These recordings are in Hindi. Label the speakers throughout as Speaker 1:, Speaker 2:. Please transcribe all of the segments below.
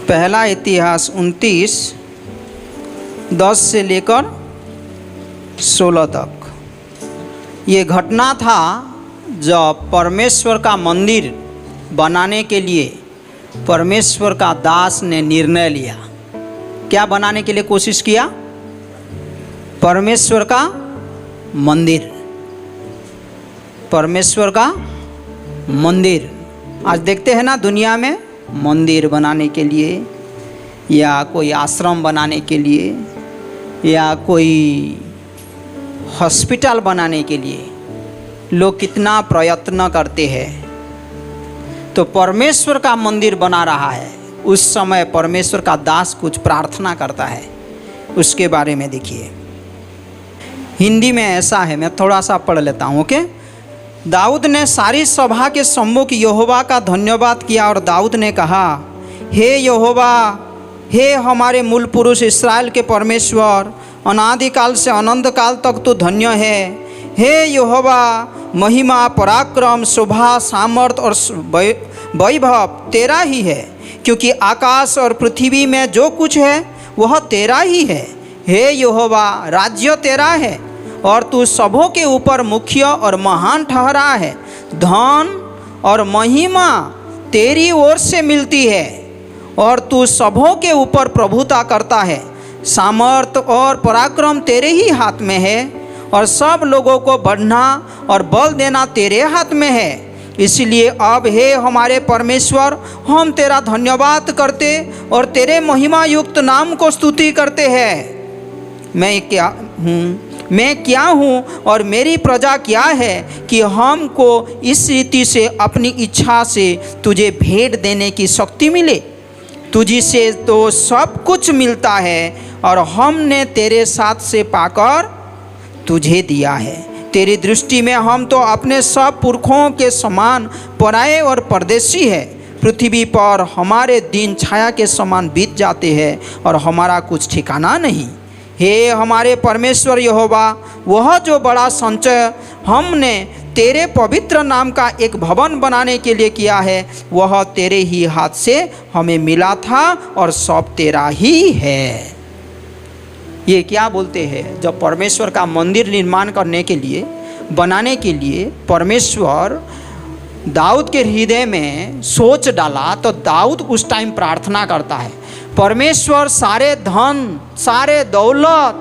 Speaker 1: पहला इतिहास 29:10 से लेकर 16 तक ये घटना था जब परमेश्वर का मंदिर बनाने के लिए परमेश्वर का दास ने निर्णय लिया। क्या बनाने के लिए कोशिश किया? परमेश्वर का मंदिर, परमेश्वर का मंदिर। आज देखते हैं ना दुनिया में मंदिर बनाने के लिए या कोई आश्रम बनाने के लिए या कोई हॉस्पिटल बनाने के लिए लोग कितना प्रयत्न करते हैं। तो परमेश्वर का मंदिर बना रहा है, उस समय परमेश्वर का दास कुछ प्रार्थना करता है। उसके बारे में देखिए, हिंदी में ऐसा है, मैं थोड़ा सा पढ़ लेता हूँ। ओके। दाऊद ने सारी सभा के सम्मुख यहोवा का धन्यवाद किया और दाऊद ने कहा, हे यहोवा, हे हमारे मूल पुरुष इस्राएल के परमेश्वर, अनादिकाल से अनंत काल तक तू धन्य है। हे यहोवा, महिमा, पराक्रम, शोभा, सामर्थ और वैभव तेरा ही है, क्योंकि आकाश और पृथ्वी में जो कुछ है वह तेरा ही है। हे यहोवा, राज्य तेरा है और तू सबों के ऊपर मुख्य और महान ठहरा है। धन और महिमा तेरी ओर से मिलती है और तू सबों के ऊपर प्रभुता करता है। सामर्थ और पराक्रम तेरे ही हाथ में है और सब लोगों को बढ़ना और बल देना तेरे हाथ में है। इसलिए अब हे हमारे परमेश्वर, हम तेरा धन्यवाद करते और तेरे महिमा युक्त नाम को स्तुति करते हैं। मैं क्या हूँ और मेरी प्रजा क्या है कि हमको इस रीति से अपनी इच्छा से तुझे भेंट देने की शक्ति मिले। तुझी से तो सब कुछ मिलता है और हमने तेरे साथ से पाकर तुझे दिया है। तेरी दृष्टि में हम तो अपने सब पुरखों के समान पराए और परदेशी है। पृथ्वी पर हमारे दिन छाया के समान बीत जाते हैं और हमारा कुछ ठिकाना नहीं। हे हमारे परमेश्वर यहोवा, वह जो बड़ा संचय हमने तेरे पवित्र नाम का एक भवन बनाने के लिए किया है, वह तेरे ही हाथ से हमें मिला था और सब तेरा ही है। ये क्या बोलते हैं? जब परमेश्वर का मंदिर निर्माण करने के लिए, बनाने के लिए परमेश्वर दाऊद के हृदय में सोच डाला, तो दाऊद उस टाइम प्रार्थना करता है, परमेश्वर, सारे धन, सारे दौलत,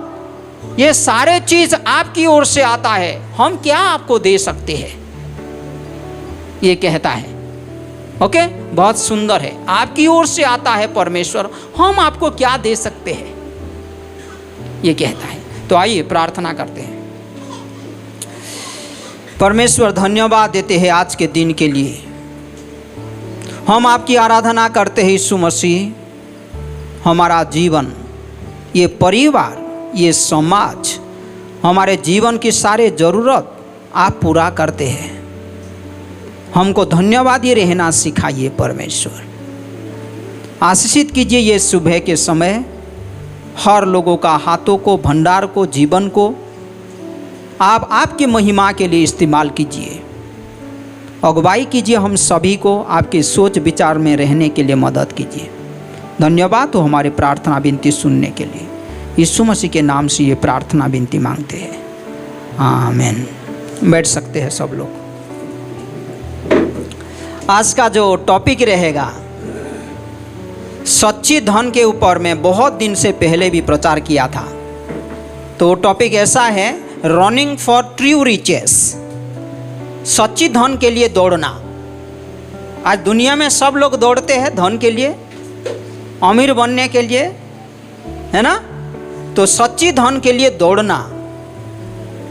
Speaker 1: ये सारे चीज आपकी ओर से आता है, हम क्या आपको दे सकते हैं? ये कहता है। ओके, बहुत सुंदर है। आपकी ओर से आता है परमेश्वर, हम आपको क्या दे सकते हैं? ये कहता है। तो आइए प्रार्थना करते हैं। परमेश्वर, धन्यवाद देते हैं आज के दिन के लिए। हम आपकी आराधना करते हैं यीशु मसीह। हमारा जीवन, ये परिवार, ये समाज, हमारे जीवन की सारे ज़रूरत आप पूरा करते हैं। हमको धन्यवाद ये रहना सिखाइए परमेश्वर। आशीषित कीजिए ये सुबह के समय हर लोगों का, हाथों को, भंडार को, जीवन को आप आपकी महिमा के लिए इस्तेमाल कीजिए। अगुवाई कीजिए हम सभी को, आपके सोच विचार में रहने के लिए मदद कीजिए। धन्यवाद हो हमारे प्रार्थना विनती सुनने के लिए। यीशु मसीह के नाम से ये प्रार्थना विनती मांगते हैं, आमीन। बैठ सकते हैं सब लोग। आज का जो टॉपिक रहेगा सच्ची धन के ऊपर, मैं बहुत दिन से पहले भी प्रचार किया था। तो टॉपिक ऐसा है, रनिंग फॉर ट्रू रिचेस, सच्ची धन के लिए दौड़ना। आज दुनिया में सब लोग दौड़ते हैं धन के लिए, अमीर बनने के लिए, है ना? तो सच्ची धन के लिए दौड़ना,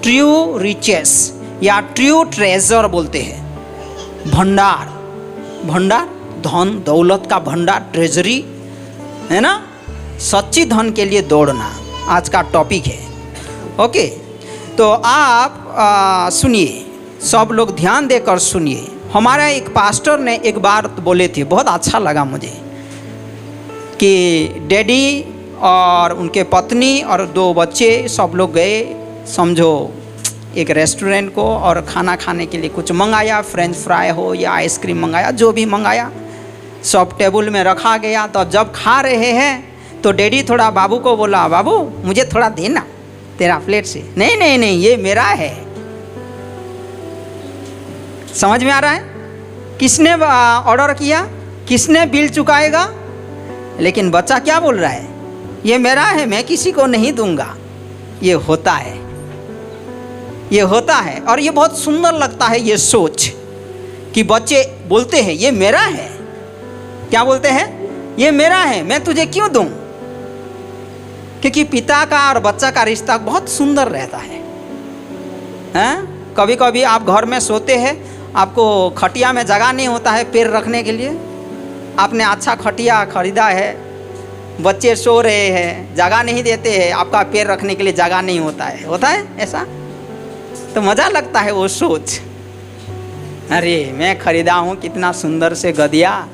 Speaker 1: ट्रू रिचेस या ट्रू ट्रेजर बोलते हैं। भंडार, भंडार, धन दौलत का भंडार, ट्रेजरी, है ना? सच्ची धन के लिए दौड़ना आज का टॉपिक है। ओके, तो आप सुनिए, सब लोग ध्यान देकर सुनिए। हमारा एक पास्टर ने एक बार बोले थे, बहुत अच्छा लगा मुझे, कि डैडी और उनके पत्नी और 2 बच्चे सब लोग गए, समझो एक रेस्टोरेंट को और खाना खाने के लिए कुछ मंगाया, फ्रेंच फ्राई हो या आइसक्रीम मंगाया, जो भी मंगाया, सब टेबल में रखा गया। तो जब खा रहे हैं तो डैडी थोड़ा बाबू को बोला, बाबू मुझे थोड़ा देना तेरा प्लेट से। नहीं नहीं नहीं, ये मेरा है। समझ में आ रहा है? किसने ऑर्डर किया, किसने बिल चुकाएगा? लेकिन बच्चा क्या बोल रहा है, ये मेरा है, मैं किसी को नहीं दूंगा। ये होता है, ये होता है। और ये बहुत सुंदर लगता है ये सोच कि बच्चे बोलते हैं ये मेरा है। क्या बोलते हैं? ये मेरा है, मैं तुझे क्यों दूं? क्योंकि पिता का और बच्चा का रिश्ता बहुत सुंदर रहता है। कभी कभी आप घर में सोते हैं, आपको खटिया में जगह नहीं होता है पैर रखने के लिए। आपने अच्छा खटिया खरीदा है, बच्चे सो रहे हैं, जगह नहीं देते हैं, आपका पैर रखने के लिए जगह नहीं होता है। होता है ऐसा? तो मज़ा लगता है वो सोच, अरे मैं खरीदा हूँ कितना सुंदर से गदिया,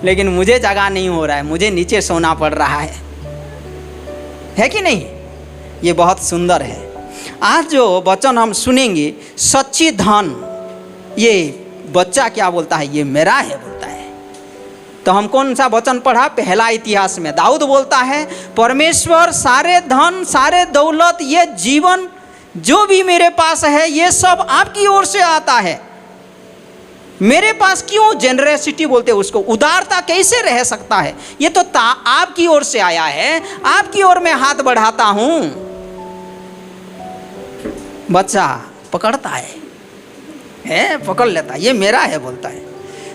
Speaker 1: लेकिन मुझे जगह नहीं हो रहा है, मुझे नीचे सोना पड़ रहा है कि नहीं? ये बहुत सुंदर है। आज जो वचन हम सुनेंगे, सच्ची धन, ये बच्चा क्या बोलता है, ये मेरा है बोलता है। तो हम कौन सा वचन पढ़ा? पहला इतिहास में दाऊद बोलता है, परमेश्वर सारे धन, सारे दौलत, ये जीवन जो भी मेरे पास है, ये सब आपकी ओर से आता है। मेरे पास क्यों जेनरेसिटी बोलते हैं उसको, उदारता कैसे रह सकता है? ये तो आपकी ओर से आया है, आपकी ओर मैं हाथ बढ़ाता हूं। बच्चा पकड़ता है, पकड़ लेता है, ये मेरा है बोलता है।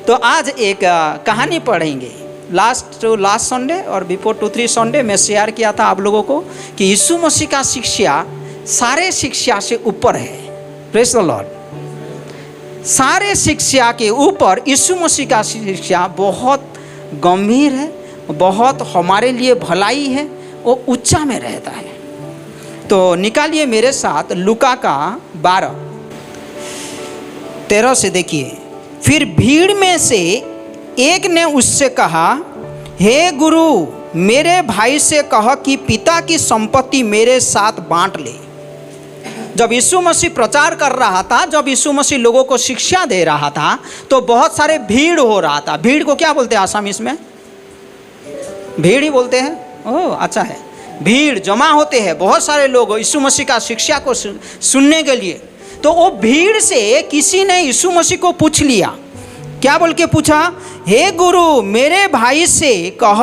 Speaker 1: तो आज एक कहानी पढ़ेंगे। लास्ट संडे और बिफोर 2-3 संडे में शेयर किया था आप लोगों को कि यीशु मसीह का शिक्षा सारे शिक्षा से ऊपर है। Praise the Lord. सारे शिक्षा के ऊपर यीशु मसीह का शिक्षा बहुत गंभीर है, बहुत हमारे लिए भलाई है, वो ऊंचा में रहता है। तो निकालिए मेरे साथ लूका का 12:13 से देखिए। फिर भीड़ में से एक ने उससे कहा, हे गुरु, मेरे भाई से कह कि पिता की संपत्ति मेरे साथ बांट ले। जब यीशु मसीह प्रचार कर रहा था, जब यीशु मसीह लोगों को शिक्षा दे रहा था, तो बहुत सारे भीड़ हो रहा था। भीड़ को क्या बोलते हैं आसामीज में? भीड़ ही बोलते हैं। ओह अच्छा है। भीड़ जमा होते हैं, बहुत सारे लोग यीशु मसीह का शिक्षा को सुनने के लिए। तो वो भीड़ से किसी ने यीशु मसीह को पूछ लिया। क्या बोल के पूछा? हे गुरु, मेरे भाई से कह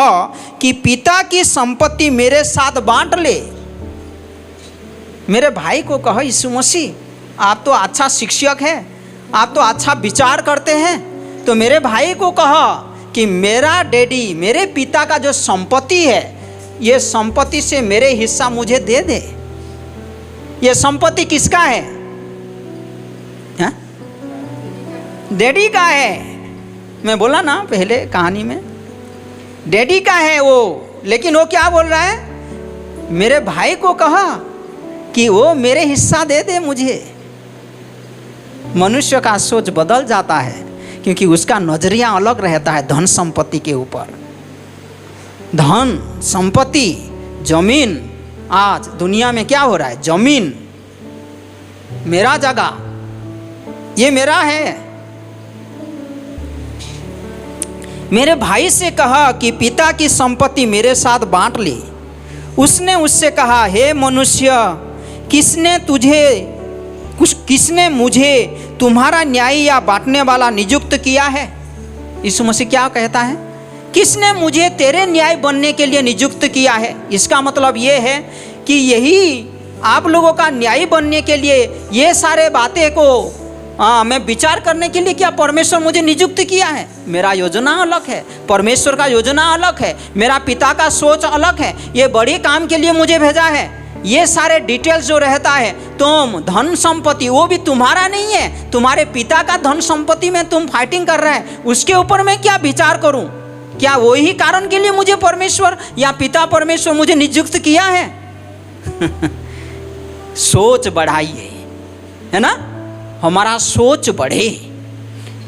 Speaker 1: कि पिता की संपत्ति मेरे साथ बांट ले। मेरे भाई को कहो यीशु मसीह, आप तो अच्छा शिक्षक है, आप तो अच्छा विचार करते हैं, तो मेरे भाई को कहो कि मेरा डैडी, मेरे पिता का जो संपत्ति है, ये संपत्ति से मेरे हिस्सा मुझे दे दे। ये संपत्ति किसका है? डैडी का है। मैं बोला ना पहले कहानी में, डैडी का है वो। लेकिन वो क्या बोल रहा है? मेरे भाई को कहा कि वो मेरे हिस्सा दे दे मुझे। मनुष्य का सोच बदल जाता है, क्योंकि उसका नजरिया अलग रहता है धन संपत्ति के ऊपर। धन संपत्ति, जमीन, आज दुनिया में क्या हो रहा है? जमीन मेरा जगह, ये मेरा है। मेरे भाई से कहा कि पिता की संपत्ति मेरे साथ बांट ले। उसने उससे कहा, हे मनुष्य, किसने मुझे तुम्हारा न्यायी या बांटने वाला नियुक्त किया है? यीशु मसीह क्या कहता है? किसने मुझे तेरे न्याय बनने के लिए नियुक्त किया है? इसका मतलब ये है कि यही आप लोगों का न्यायी बनने के लिए, ये सारे बातें को मैं विचार करने के लिए क्या परमेश्वर मुझे नियुक्त किया है? मेरा योजना अलग है, परमेश्वर का योजना अलग है, मेरा पिता का सोच अलग है। ये बड़े काम के लिए मुझे भेजा है। ये सारे डिटेल्स जो रहता है, तुम धन संपत्ति, वो भी तुम्हारा नहीं है, तुम्हारे पिता का धन संपत्ति में तुम फाइटिंग कर रहे हैं, उसके ऊपर मैं क्या विचार करूं? क्या वही कारण के लिए मुझे परमेश्वर या पिता परमेश्वर मुझे नियुक्त किया है? सोच बढ़ाइए, है ना, हमारा सोच बढ़े।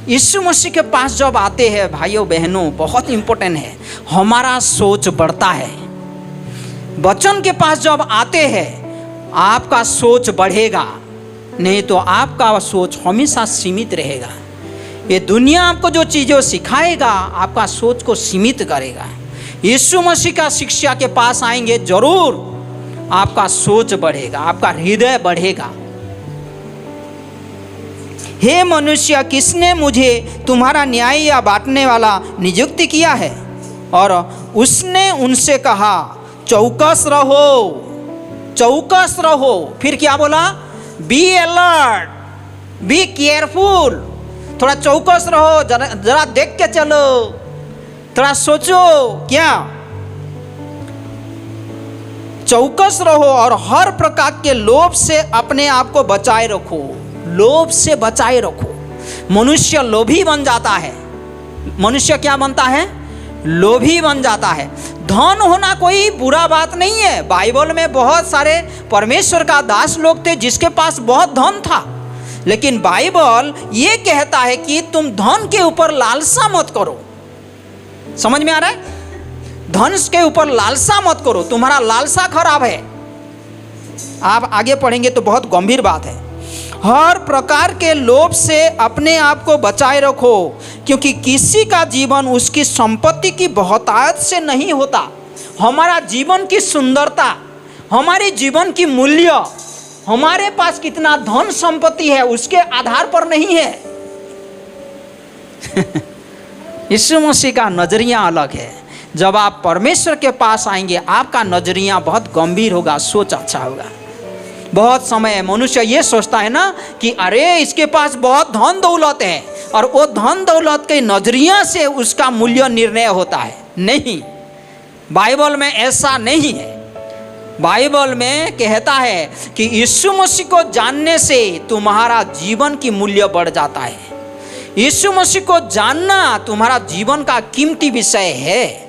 Speaker 1: यीशु मसीह के पास जब आते हैं भाइयों बहनों, बहुत इंपॉर्टेंट है, हमारा सोच बढ़ता है। वचन के पास जब आते हैं आपका सोच बढ़ेगा, नहीं तो आपका सोच हमेशा सीमित रहेगा। ये दुनिया आपको जो चीज़ें सिखाएगा आपका सोच को सीमित करेगा। यीशु मसीह का शिक्षा के पास आएंगे, जरूर आपका सोच बढ़ेगा, आपका हृदय बढ़ेगा। हे मनुष्य, किसने मुझे तुम्हारा न्याय या बांटने वाला नियुक्त किया है? और उसने उनसे कहा, चौकस रहो, चौकस रहो। फिर क्या बोला? Be alert, be careful. थोड़ा चौकस रहो, जरा देख के चलो, थोड़ा सोचो। क्या? चौकस रहो और हर प्रकार के लोभ से अपने आप को बचाए रखो। लोभ से बचाए रखो। मनुष्य लोभी बन जाता है। मनुष्य क्या बनता है? लोभी बन जाता है। धन होना कोई बुरा बात नहीं है। बाइबल में बहुत सारे परमेश्वर का दास लोग थे जिसके पास बहुत धन था, लेकिन बाइबल ये कहता है कि तुम धन के ऊपर लालसा मत करो। समझ में आ रहा है? धन के ऊपर लालसा मत करो, तुम्हारा लालसा खराब है। आप आगे पढ़ेंगे तो बहुत गंभीर बात है। हर प्रकार के लोभ से अपने आप को बचाए रखो, क्योंकि किसी का जीवन उसकी संपत्ति की बहुतायत से नहीं होता। हमारा जीवन की सुंदरता, हमारे जीवन की मूल्य, हमारे पास कितना धन संपत्ति है उसके आधार पर नहीं है। यीशु मसीह का नजरिया अलग है। जब आप परमेश्वर के पास आएंगे आपका नजरिया बहुत गंभीर होगा, सोच अच्छा होगा। बहुत समय मनुष्य ये सोचता है ना कि अरे इसके पास बहुत धन दौलत है, और वो धन दौलत के नजरिया से उसका मूल्य निर्णय होता है। नहीं, बाइबल में ऐसा नहीं है। बाइबल में कहता है कि यीशु मसीह को जानने से तुम्हारा जीवन की मूल्य बढ़ जाता है। यीशु मसीह को जानना तुम्हारा जीवन का कीमती विषय है।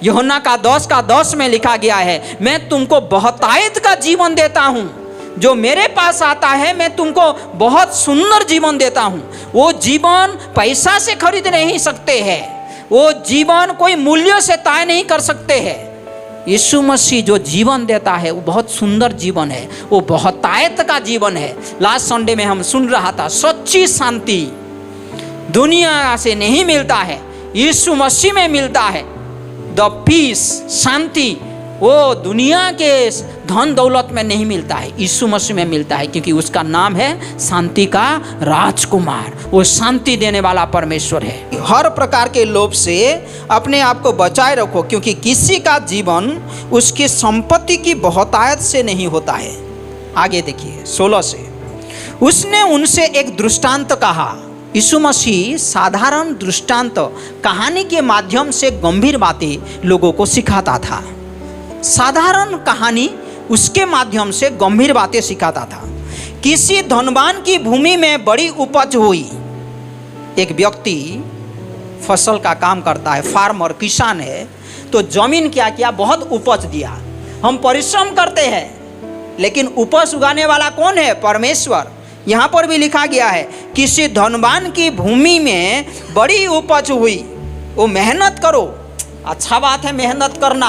Speaker 1: यूहन्ना का 10:10 में लिखा गया है, मैं तुमको बहुतायत का जीवन देता हूँ। जो मेरे पास आता है मैं तुमको बहुत सुंदर जीवन देता हूँ। वो जीवन पैसा से खरीद नहीं सकते हैं, वो जीवन कोई मूल्य से तय नहीं कर सकते हैं। यीशु मसीह जो जीवन देता है वो बहुत सुंदर जीवन है, वो बहुतायत का जीवन है। लास्ट संडे में हम सुन रहा था, सच्ची शांति दुनिया से नहीं मिलता है, यीशु मसीह में मिलता है। द पीस, शांति, वो दुनिया के धन दौलत में नहीं मिलता है, यीशु मसीह में मिलता है, क्योंकि उसका नाम है शांति का राजकुमार। वो शांति देने वाला परमेश्वर है। हर प्रकार के लोभ से अपने आप को बचाए रखो, क्योंकि किसी का जीवन उसकी संपत्ति की बहुतायत से नहीं होता है। आगे देखिए 16 से, उसने उनसे एक दृष्टांत कहा। यीशु मसीह साधारण दृष्टांत कहानी के माध्यम से गंभीर बातें लोगों को सिखाता था। साधारण कहानी उसके माध्यम से गंभीर बातें सिखाता था। किसी धनवान की भूमि में बड़ी उपज हुई। एक व्यक्ति फसल का काम करता है, फार्मर, किसान है, तो जमीन क्या किया, बहुत उपज दिया। हम परिश्रम करते हैं, लेकिन उपज उगाने वाला कौन है? परमेश्वर। यहाँ पर भी लिखा गया है, किसी धनवान की भूमि में बड़ी उपज हुई। वो मेहनत करो, अच्छा बात है मेहनत करना,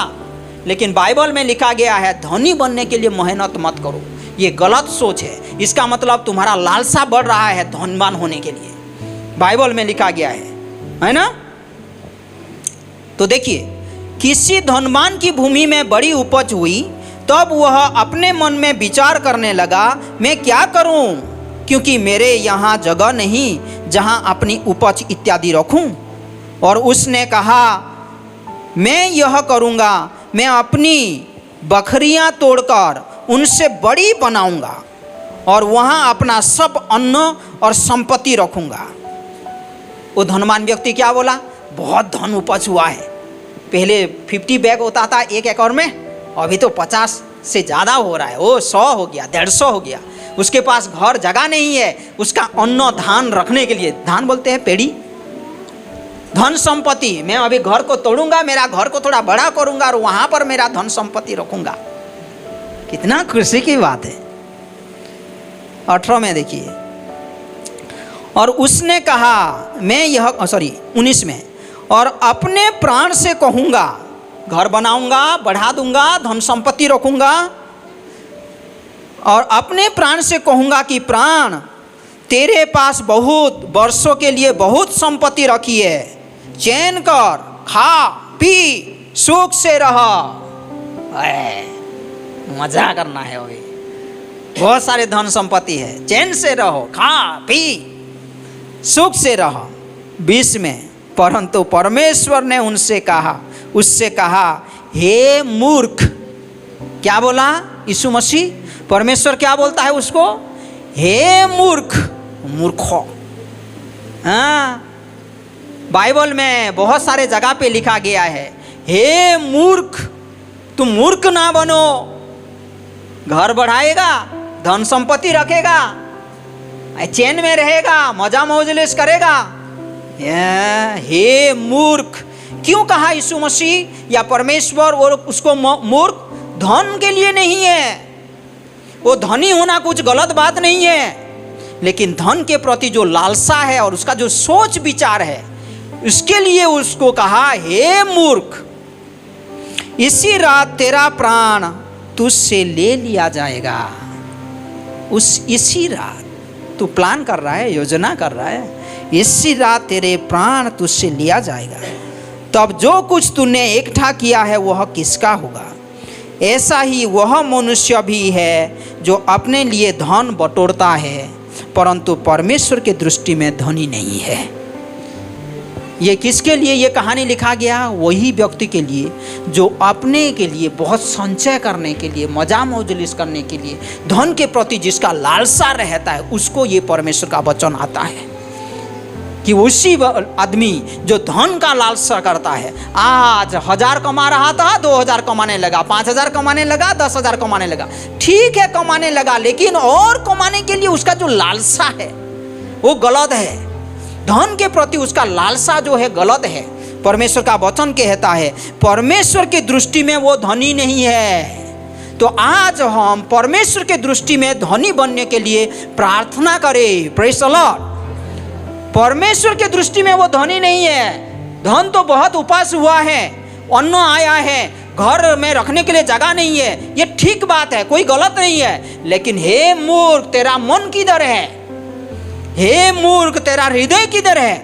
Speaker 1: लेकिन बाइबल में लिखा गया है धनी बनने के लिए मेहनत मत करो। ये गलत सोच है। इसका मतलब तुम्हारा लालसा बढ़ रहा है धनवान होने के लिए, बाइबल में लिखा गया है ना। तो देखिए, किसी धनवान की भूमि में बड़ी उपज हुई, तब वह अपने मन में विचार करने लगा, मैं क्या करूं, क्योंकि मेरे यहाँ जगह नहीं जहाँ अपनी उपज इत्यादि रखूं। और उसने कहा, मैं यह करूँगा, मैं अपनी बकरियां तोड़कर उनसे बड़ी बनाऊंगा और वहाँ अपना सब अन्न और संपत्ति रखूँगा। वो धनवान व्यक्ति क्या बोला? बहुत धन उपज हुआ है। पहले 50 बैग होता था 1 एकड़ में, अभी तो 50 से ज़्यादा हो रहा है। वो 100 हो गया, 150 हो गया। उसके पास घर जगह नहीं है, उसका अन्न धान रखने के लिए, धान बोलते हैं पेड़ी, धन संपत्ति। मैं अभी घर को तोड़ूंगा, मेरा घर को थोड़ा बड़ा करूंगा और वहाँ पर मेरा धन संपत्ति रखूंगा। कितना खुशी की बात है। 18 में देखिए, और उसने कहा, मैं यह 19 में, और अपने प्राण से कहूँगा, घर बनाऊंगा, बढ़ा दूंगा, धन संपत्ति रखूंगा, और अपने प्राण से कहूँगा कि प्राण, तेरे पास बहुत वर्षों के लिए बहुत संपत्ति रखी है, चैन कर, खा पी, सुख से रह। मजा करना है अभी, बहुत सारे धन संपत्ति है, चैन से रहो, खा पी, सुख से रहो। 20 में, परंतु परमेश्वर ने उससे कहा, हे मूर्ख। क्या बोला यीशु मसीह? परमेश्वर क्या बोलता है उसको? हे मूर्ख, मूर्खो। हाँ, बाइबल में बहुत सारे जगह पे लिखा गया है, हे मूर्ख, तुम मूर्ख ना बनो। घर बढ़ाएगा, धन संपत्ति रखेगा, चैन में रहेगा, मजा मौजलिस करेगा। हे मूर्ख। क्यों कहा यीशु मसीह या परमेश्वर और उसको मूर्ख? धन के लिए नहीं है, वो धनी होना कुछ गलत बात नहीं है, लेकिन धन के प्रति जो लालसा है और उसका जो सोच विचार है, उसके लिए उसको कहा, हे मूर्ख, इसी रात तेरा प्राण तुझसे ले लिया जाएगा। इसी रात तू प्लान कर रहा है, योजना कर रहा है, इसी रात तेरे प्राण तुझसे लिया जाएगा। तब जो कुछ तूने इकट्ठा किया है वह किसका होगा? ऐसा ही वह मनुष्य भी है जो अपने लिए धन बटोरता है, परंतु परमेश्वर के दृष्टि में धनी नहीं है। ये किसके लिए ये कहानी लिखा गया? वही व्यक्ति के लिए जो अपने के लिए बहुत संचय करने के लिए, मजा मौजलिस करने के लिए, धन के प्रति जिसका लालसा रहता है, उसको ये परमेश्वर का वचन आता है कि उसी आदमी जो धन का लालसा करता है, आज 1000 कमा रहा था, 2000 कमाने लगा, 5000 कमाने लगा, 10,000 कमाने लगा। ठीक है, कमाने लगा, लेकिन और कमाने के लिए उसका जो लालसा है वो गलत है। धन के प्रति उसका लालसा जो है गलत है। परमेश्वर का वचन कहता है परमेश्वर की दृष्टि में वो धनी नहीं है। तो आज हम परमेश्वर के दृष्टि में धनी बनने के लिए प्रार्थना करें। Praise the Lord. परमेश्वर के दृष्टि में वो धनी नहीं है। धन तो बहुत उपास हुआ है, अन्न आया है, घर में रखने के लिए जगह नहीं है, ये ठीक बात है, कोई गलत नहीं है। लेकिन हे मूर्ख, तेरा मन किधर है? हे मूर्ख, तेरा हृदय किधर है?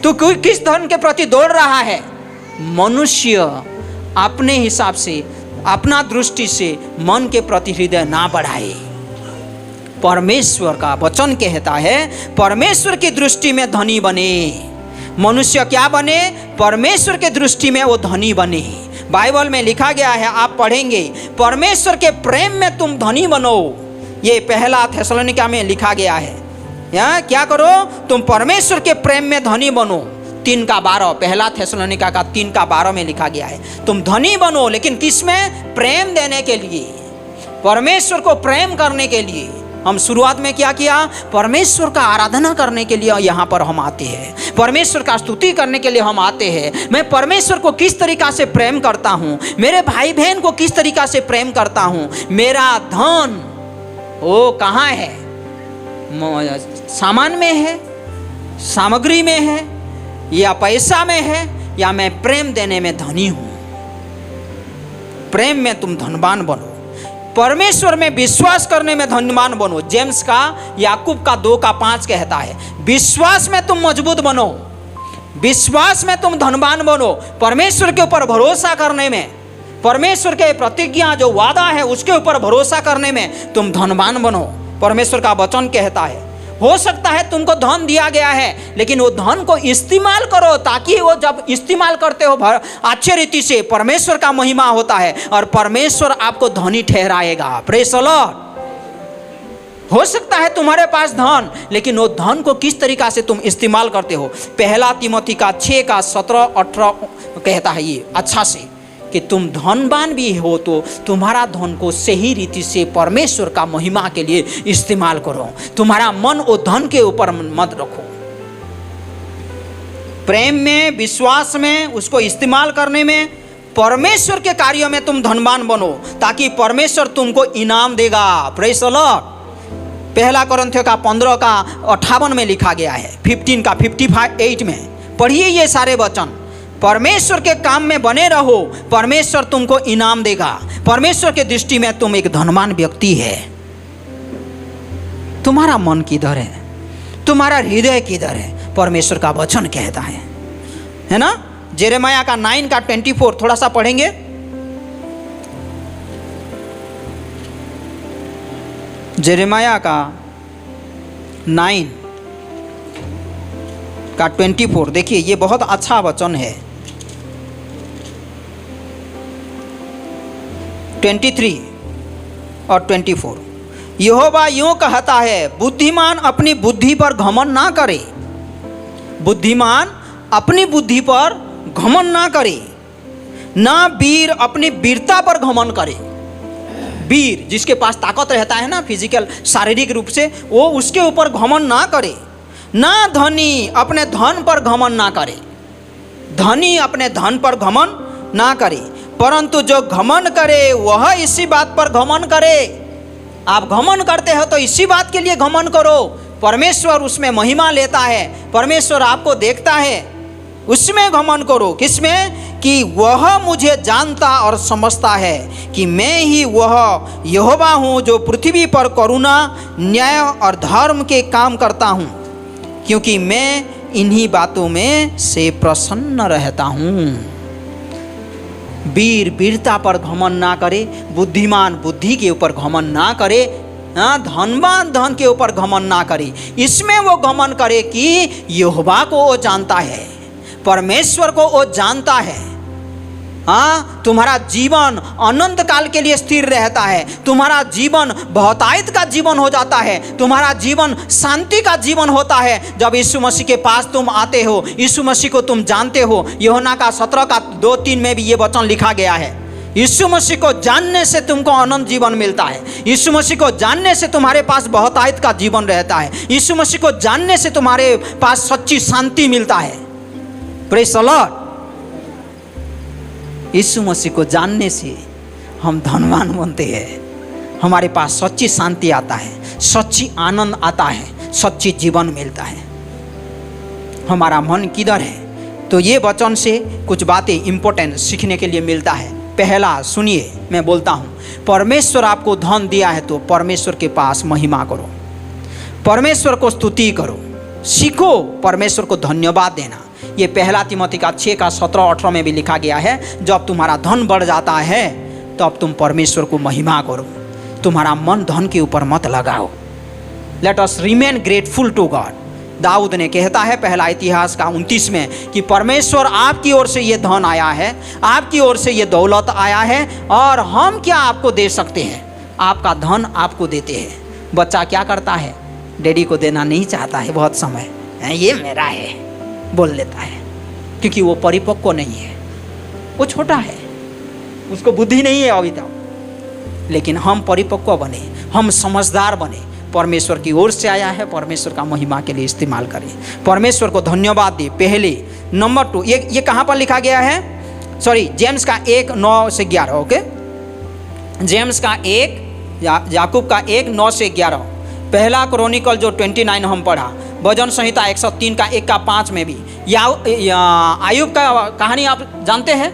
Speaker 1: तू किस धन के प्रति दौड़ रहा है? मनुष्य अपने हिसाब से, अपना दृष्टि से मन के प्रति हृदय ना बढ़ाए। परमेश्वर का वचन कहता है परमेश्वर की दृष्टि में धनी बने। मनुष्य क्या बने? परमेश्वर के दृष्टि में वो धनी बने। बाइबल में लिखा गया है, आप पढ़ेंगे, परमेश्वर के प्रेम में तुम धनी बनो। ये पहला थेसलोनिका में लिखा गया है। क्या करो? तुम परमेश्वर के प्रेम में धनी बनो। 3:12, पहला थेसलोनिका का 3:12 में लिखा गया है, तुम धनी बनो। लेकिन किसमें? प्रेम देने के लिए, परमेश्वर को प्रेम करने के लिए। हम शुरुआत में क्या किया? परमेश्वर का आराधना करने के लिए यहाँ पर हम आते हैं, परमेश्वर का स्तुति करने के लिए हम आते हैं। मैं परमेश्वर को किस तरीक़ा से प्रेम करता हूँ, मेरे भाई बहन को किस तरीक़ा से प्रेम करता हूँ। मेरा धन वो कहाँ है? सामान में है, सामग्री में है, या पैसा में है, या मैं प्रेम देने में धनी हूँ? प्रेम में तुम धनवान बनो, परमेश्वर में विश्वास करने में धनवान बनो। जेम्स का, याकूब का 2:5 कहता है विश्वास में तुम मजबूत बनो, विश्वास में तुम धनवान बनो। परमेश्वर के ऊपर भरोसा करने में, परमेश्वर के प्रतिज्ञा जो वादा है उसके ऊपर भरोसा करने में तुम धनवान बनो। परमेश्वर का वचन कहता है हो सकता है तुमको धन दिया गया है, लेकिन वो धन को इस्तेमाल करो, ताकि वो जब इस्तेमाल करते हो अच्छे रीति से, परमेश्वर का महिमा होता है और परमेश्वर आपको धनी ठहराएगा। Praise the Lord. हो सकता है तुम्हारे पास धन, लेकिन वो धन को किस तरीक़ा से तुम इस्तेमाल करते हो। पहला तिमोथी का 6:17-18 कहता है ये अच्छा से कि तुम धनवान भी हो तो तुम्हारा धन को सही रीति से परमेश्वर का महिमा के लिए इस्तेमाल करो। तुम्हारा मन वो धन के ऊपर मत रखो। प्रेम में, विश्वास में, उसको इस्तेमाल करने में, परमेश्वर के कार्यों में तुम धनवान बनो, ताकि परमेश्वर तुमको इनाम देगा। Praise the Lord. पहला कोरिन्थियों का 15:58 में लिखा गया है, 15:58 में पढ़िए ये सारे वचन। परमेश्वर के काम में बने रहो, परमेश्वर तुमको इनाम देगा। परमेश्वर के दृष्टि में तुम एक धनवान व्यक्ति है। तुम्हारा मन किधर है, तुम्हारा हृदय किधर है, परमेश्वर का वचन कहता है ना। यिर्मयाह का 9 का 24 थोड़ा सा पढ़ेंगे। यिर्मयाह का 9 का 24 देखिए, ये बहुत अच्छा वचन है। 23 और 24, यहोवा यूं कहता है, बुद्धिमान अपनी बुद्धि पर घमंड ना करे, बुद्धिमान अपनी बुद्धि पर घमंड ना करे, ना वीर अपनी वीरता पर घमंड करे। वीर जिसके पास ताकत रहता है ना, फिजिकल शारीरिक रूप से, वो उसके ऊपर घमंड ना करे। ना धनी अपने धन पर घमंड ना करे, धनी अपने धन पर घमंड ना करे, परंतु जो घमंड करे वह इसी बात पर घमंड करे। आप घमंड करते हो तो इसी बात के लिए घमंड करो, परमेश्वर उसमें महिमा लेता है, परमेश्वर आपको देखता है, उसमें घमंड करो। किसमें? कि वह मुझे जानता और समझता है कि मैं ही वह यहोवा हूँ जो पृथ्वी पर करुणा, न्याय और धर्म के काम करता हूँ, क्योंकि मैं इन्हीं बातों में से प्रसन्न रहता हूँ। वीर वीरता पर घमंड ना करे, बुद्धिमान बुद्धि के ऊपर घमंड ना करे, धनवान धन के ऊपर घमंड ना करे। इसमें वो घमंड करे कि यहोवा को वो जानता है, परमेश्वर को वो जानता है। हाँ, तुम्हारा जीवन अनंत काल के लिए स्थिर रहता है, तुम्हारा जीवन बहुतायत का जीवन हो जाता है, तुम्हारा जीवन शांति का जीवन होता है जब यीशु मसीह के पास तुम आते हो, यीशु मसीह को तुम जानते हो। यूहन्ना का 17 का 2-3 में भी ये वचन लिखा गया है, यीशु मसीह को जानने से तुमको अनंत जीवन मिलता है, यीशु मसीह को जानने से तुम्हारे पास बहुतायत का जीवन रहता है, यीशु मसीह को जानने से तुम्हारे पास सच्ची शांति मिलता है। Praise the Lord. Yeshu Masih को जानने से हम धनवान बनते हैं, हमारे पास सच्ची शांति आता है, सच्ची आनंद आता है, सच्ची जीवन मिलता है। हमारा मन किधर है? तो ये वचन से कुछ बातें इंपॉर्टेंट सीखने के लिए मिलता है। पहला सुनिए, मैं बोलता हूँ, परमेश्वर आपको धन दिया है तो परमेश्वर के पास महिमा करो, परमेश्वर को स्तुति करो, सीखो परमेश्वर को धन्यवाद देना। ये पहला तिमोथी का 6 का 17-18 में भी लिखा गया है, जब तुम्हारा धन बढ़ जाता है तो अब तुम परमेश्वर को महिमा करो, तुम्हारा मन धन के ऊपर मत लगाओ। Let us remain grateful to God. Dawood ने कहता है पहला इतिहास का 29 में कि परमेश्वर आपकी ओर से ये धन आया है, आपकी ओर से ये दौलत आया है, और हम क्या आपको दे सकते हैं? आपका धन आपको देते हैं। बच्चा क्या करता है? डैडी को देना नहीं चाहता है, बहुत समय ये मेरा है बोल लेता है, क्योंकि वो परिपक्व नहीं है, वो छोटा है, उसको बुद्धि नहीं है अभी तक। लेकिन हम परिपक्व बने, हम समझदार बने, परमेश्वर की ओर से आया है, परमेश्वर का महिमा के लिए इस्तेमाल करें, परमेश्वर को धन्यवाद दें। पहले नंबर 2, ये कहाँ पर लिखा गया है? सॉरी, जेम्स का 1:9 से 11। ओके, जेम्स का 1, याकूब का 1:9 से 11, पहला क्रॉनिकल जो 29 हम पढ़ा, भजन संहिता 103 का 1 का 5 में भी। आयुब का कहानी आप जानते हैं,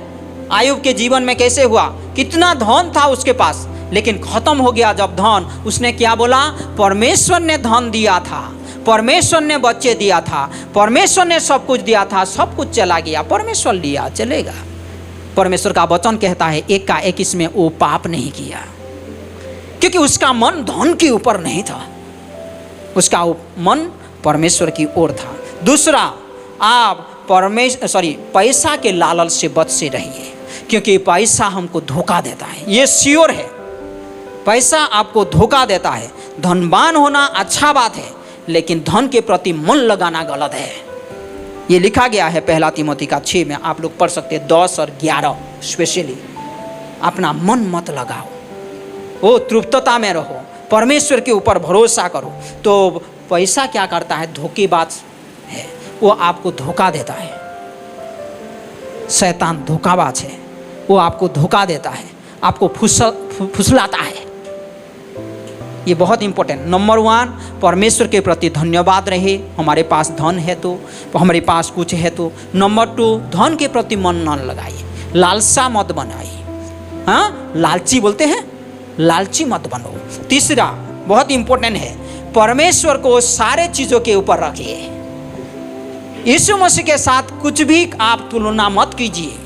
Speaker 1: आयुब के जीवन में कैसे हुआ, कितना धन था उसके पास, लेकिन खत्म हो गया जब धन। उसने क्या बोला? परमेश्वर ने धन दिया था, परमेश्वर ने बच्चे दिया था, परमेश्वर ने सब कुछ दिया था, सब कुछ चला गया, परमेश्वर लिया चलेगा। परमेश्वर का वचन कहता है 1 का 21 में, वो पाप नहीं किया, क्योंकि उसका मन धन के ऊपर नहीं था, उसका मन परमेश्वर की ओर था। दूसरा, आप पैसा के लालच से बच से रहिए, क्योंकि पैसा हमको धोखा देता है, ये श्योर है, पैसा आपको धोखा देता है। धनवान होना अच्छा बात है, लेकिन धन के प्रति मन लगाना गलत है। ये लिखा गया है पहला तिमोथी का 6 में, आप लोग पढ़ सकते हैं 10 और 11 स्पेशली। अपना मन मत लगाओ, वो तृप्तता में रहो, परमेश्वर के ऊपर भरोसा करो। तो पैसा क्या करता है? धोखेबाज है, वो आपको धोखा देता है, शैतान धोखाबाज है, वो आपको धोखा देता है, आपको फुसलाता है। ये बहुत इंपॉर्टेंट। नंबर 1, परमेश्वर के प्रति धन्यवाद रहे, हमारे पास धन है तो, हमारे पास कुछ है तो। नंबर 2, धन के प्रति मन न लगाइए, लालसा मत बनाइए। हाँ, लालची बोलते हैं, लालची मत बनो। तीसरा बहुत इंपॉर्टेंट है, परमेश्वर को सारे चीज़ों के ऊपर रखिए। यीशु मसीह के साथ कुछ भी आप तुलना मत कीजिए।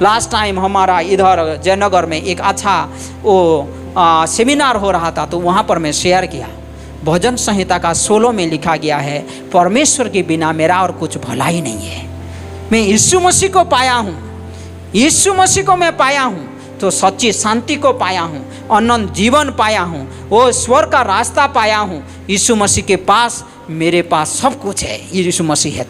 Speaker 1: लास्ट टाइम हमारा इधर जयनगर में एक अच्छा सेमिनार हो रहा था, तो वहाँ पर मैं शेयर किया। भजन संहिता का 16 में लिखा गया है, परमेश्वर के बिना मेरा और कुछ भला ही नहीं है। मैं यीशु मसीह को पाया हूँ, यीशु मसीह को मैं पाया हूँ तो सच्ची शांति को पाया हूँ, अनंत जीवन पाया हूँ, वो स्वर्ग का रास्ता पाया हूँ। यीशु मसीह के पास मेरे पास सब कुछ है, यीशु मसीह है।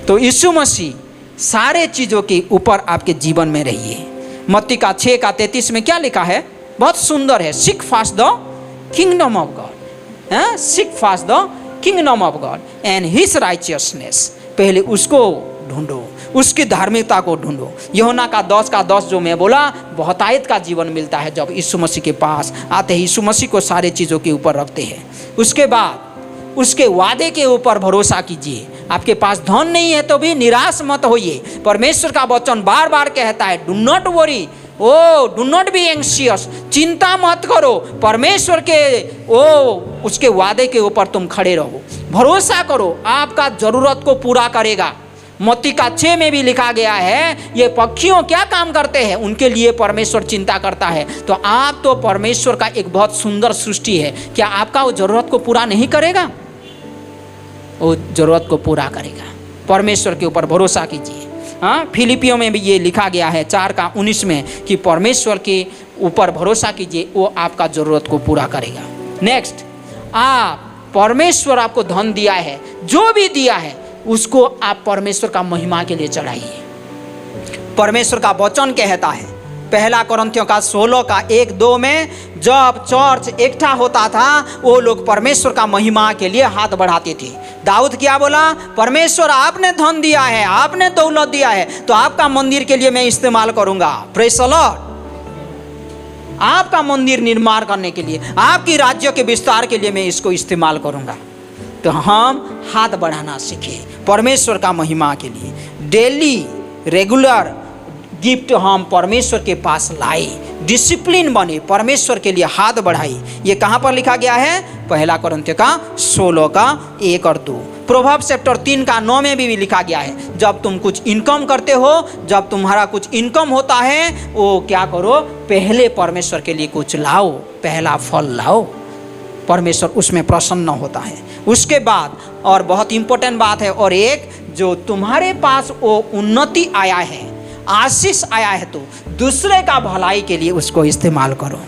Speaker 1: तो यीशु मसीह सारे चीज़ों के ऊपर आपके जीवन में रहिए। मत्ती का 6:33 में क्या लिखा है? बहुत सुंदर है, seek fast the kingdom of God, seek fast the kingdom of God and his righteousness. पहले उसको ढूंढो, उसकी धार्मिकता को ढूंढो। यूहन्ना का 10:10 जो मैं बोला, बहुतायत का जीवन मिलता है जब यीशु मसीह के पास आते हैं, यीशु मसीह को सारे चीज़ों के ऊपर रखते हैं। उसके बाद उसके वादे के ऊपर भरोसा कीजिए। आपके पास धन नहीं है तो भी निराश मत होइए। परमेश्वर का वचन बार बार कहता है, do not worry, do not be anxious, चिंता मत करो। परमेश्वर के उसके वादे के ऊपर तुम खड़े रहो, भरोसा करो, आपका जरूरत को पूरा करेगा। मत्ती का 6 में भी लिखा गया है, ये पक्षियों क्या काम करते हैं, उनके लिए परमेश्वर चिंता करता है। तो आप तो परमेश्वर का एक बहुत सुंदर सृष्टि है, क्या आपका वो जरूरत को पूरा नहीं करेगा? वो जरूरत को पूरा करेगा। परमेश्वर के ऊपर भरोसा कीजिए। हाँ, फिलिपियों में भी ये लिखा गया है 4:19 में कि परमेश्वर के ऊपर भरोसा कीजिए, वो आपका जरूरत को पूरा करेगा। नेक्स्ट, परमेश्वर आपको धन दिया है, जो भी दिया है उसको आप परमेश्वर का महिमा के लिए चढ़ाइए। परमेश्वर का वचन कहता है 1 कोरिन्थियों का 16:1-2 में, जब चर्च इकट्ठा होता था वो लोग परमेश्वर का महिमा के लिए हाथ बढ़ाते थे। दाऊद क्या बोला? परमेश्वर आपने धन दिया है, आपने दौलत दिया है, तो आपका मंदिर के लिए मैं इस्तेमाल करूंगा। Praise the Lord. आपका मंदिर निर्माण करने के लिए, आपकी राज्य के विस्तार के लिए मैं इसको इस्तेमाल करूंगा। तो हम हाथ बढ़ाना सीखें परमेश्वर का महिमा के लिए। डेली रेगुलर गिफ्ट हम परमेश्वर के पास लाए, डिसिप्लिन बने, परमेश्वर के लिए हाथ बढ़ाई। ये कहाँ पर लिखा गया है? 1 कोरिन्थियों का 16:1 और 2। प्रोवर्ब चैप्टर 3:9 में भी लिखा गया है, जब तुम कुछ इनकम करते हो, जब तुम्हारा कुछ इनकम होता है, वो क्या करो, पहले परमेश्वर के लिए कुछ लाओ, पहला फल लाओ, परमेश्वर उसमें प्रसन्न होता है। उसके बाद और बहुत इंपॉर्टेंट बात है, और एक, जो तुम्हारे पास वो उन्नति आया है, आशीष आया है, तो दूसरे का भलाई के लिए उसको इस्तेमाल करो,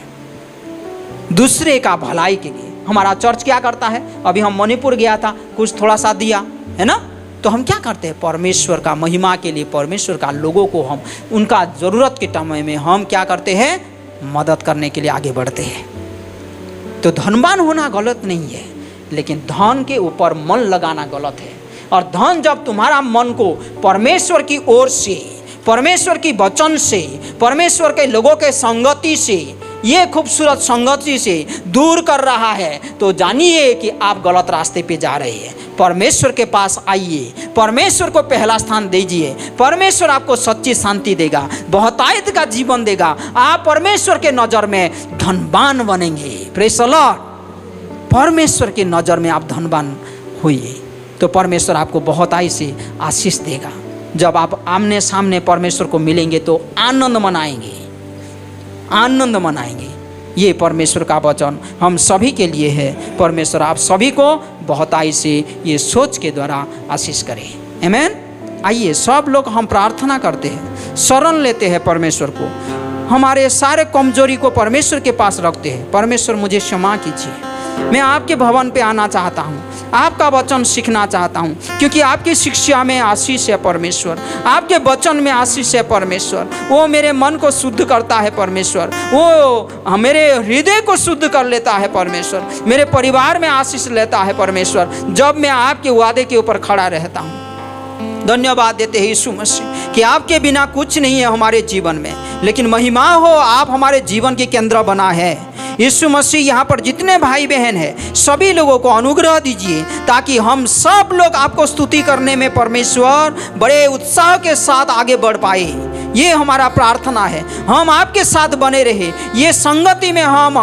Speaker 1: दूसरे का भलाई के लिए। हमारा चर्च क्या करता है? अभी हम मणिपुर गया था, कुछ थोड़ा सा दिया है ना, तो हम क्या करते हैं? परमेश्वर का महिमा के लिए, परमेश्वर का लोगों को हम उनका ज़रूरत के समय में हम क्या करते हैं? मदद करने के लिए आगे बढ़ते हैं। तो धनवान होना गलत नहीं है, लेकिन धन के ऊपर मन लगाना गलत है। और धन जब तुम्हारा मन को परमेश्वर की ओर से, परमेश्वर की वचन से, परमेश्वर के लोगों के संगति से, ये खूबसूरत संगति से दूर कर रहा है, तो जानिए कि आप गलत रास्ते पे जा रहे हैं। परमेश्वर के पास आइए, परमेश्वर को पहला स्थान दीजिए, परमेश्वर आपको सच्ची शांति देगा, बहुतायत का जीवन देगा, आप परमेश्वर के नज़र में धनवान बनेंगे। Praise the Lord. परमेश्वर की नज़र में आप धनवान होइए तो परमेश्वर आपको बहुताई से आशीष देगा। जब आप आमने सामने परमेश्वर को मिलेंगे तो आनंद मनाएंगे, आनंद मनाएंगे। ये परमेश्वर का वचन हम सभी के लिए है। परमेश्वर आप सभी को बहुताई से ये सोच के द्वारा आशीष करें। आमीन। आइए सब लोग हम प्रार्थना करते हैं, शरण लेते हैं परमेश्वर को, हमारे सारे कमजोरी को परमेश्वर के पास रखते हैं। परमेश्वर मुझे क्षमा कीजिए, मैं आपके भवन पे आना चाहता हूँ, आपका वचन सीखना चाहता हूँ, क्योंकि आपकी शिक्षा में आशीष है परमेश्वर, आपके वचन में आशीष है परमेश्वर। वो मेरे मन को शुद्ध करता है परमेश्वर, वो मेरे हृदय को शुद्ध कर लेता है परमेश्वर, मेरे परिवार में आशीष लेता है परमेश्वर, जब मैं आपके वादे के ऊपर खड़ा रहता हूँ। धन्यवाद देते हैं यीशु मसीह कि आपके बिना कुछ नहीं है हमारे जीवन में, लेकिन महिमा हो, आप हमारे जीवन के केंद्र बना है। यीशु मसीह यहाँ पर जितने भाई बहन हैं सभी लोगों को अनुग्रह दीजिए, ताकि हम सब लोग आपको स्तुति करने में परमेश्वर बड़े उत्साह के साथ आगे बढ़ पाए। ये हमारा प्रार्थना है। हम आपके साथ बने रहे, ये संगति में हम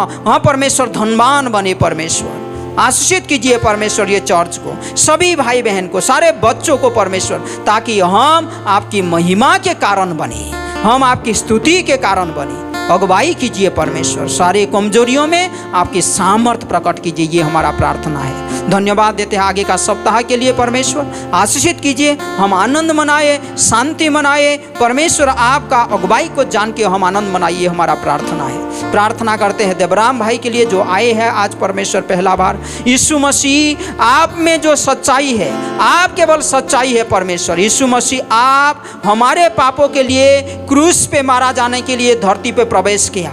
Speaker 1: परमेश्वर धनवान बने। परमेश्वर आशीषित कीजिए परमेश्वर ये चर्च को, सभी भाई बहन को, सारे बच्चों को परमेश्वर, ताकि हम आपकी महिमा के कारण बने, हम आपकी स्तुति के कारण बने। अगुवाई कीजिए परमेश्वर, सारे कमजोरियों में आपकी सामर्थ प्रकट कीजिए, ये हमारा प्रार्थना है। धन्यवाद देते हैं आगे का सप्ताह के लिए परमेश्वर, आशीषित कीजिए, हम आनंद मनाए, शांति मनाए। परमेश्वर आपका अगुवाई को जान के हम आनंद मनाइए, हमारा प्रार्थना है। प्रार्थना करते हैं देवराम भाई के लिए जो आए हैं आज परमेश्वर पहला बार। यीशु मसीह आप में जो सच्चाई है, आप केवल सच्चाई है परमेश्वर। यीशु मसीह आप हमारे पापों के लिए क्रूस पे मारा जाने के लिए धरती पे प्रवेश किया,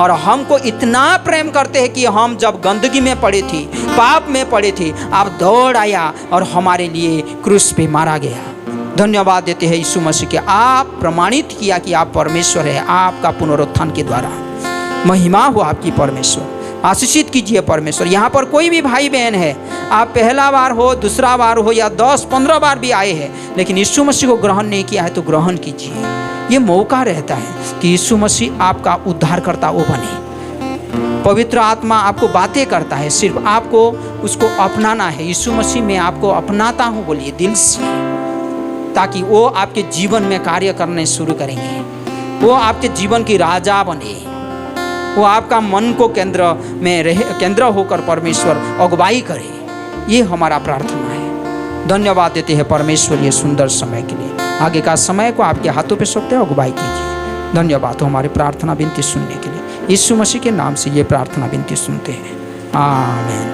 Speaker 1: और हमको इतना प्रेम करते हैं कि हम जब गंदगी में पड़े थे, पाप में पड़े थे, आप दौड़ आया और हमारे लिए क्रूस पे मारा गया। धन्यवाद देते हैं यीशु मसीह के, आप प्रमाणित किया कि आप परमेश्वर है, आपका पुनरुत्थान के द्वारा महिमा हो आपकी। परमेश्वर आशीषित कीजिए परमेश्वर। यहाँ पर कोई भी भाई बहन है, आप पहला बार हो, दूसरा बार हो या 10-15 बार भी आए हैं, लेकिन यीशु मसीह को ग्रहण नहीं किया है, तो ग्रहण कीजिए। ये मौका रहता है कि यीशु मसीह आपका उद्धारकर्ता वो बने। पवित्र आत्मा आपको बातें करता है, सिर्फ आपको उसको अपनाना है। यीशु मसीह मैं आपको अपनाता हूँ बोलिए दिल से, ताकि वो आपके जीवन में कार्य करने शुरू करेंगे, वो आपके जीवन की राजा बने, वो आपका मन को केंद्र होकर परमेश्वर अगुवाई करे। ये हमारा प्रार्थना है। धन्यवाद देते हैं परमेश्वर ये सुंदर समय के लिए। आगे का समय को आपके हाथों पे सौंपते हैं, अगुवाई कीजिए। धन्यवाद हो हमारी प्रार्थना विनती सुनने के लिए। यीशु मसीह के नाम से ये प्रार्थना विनती सुनते हैं, आमीन।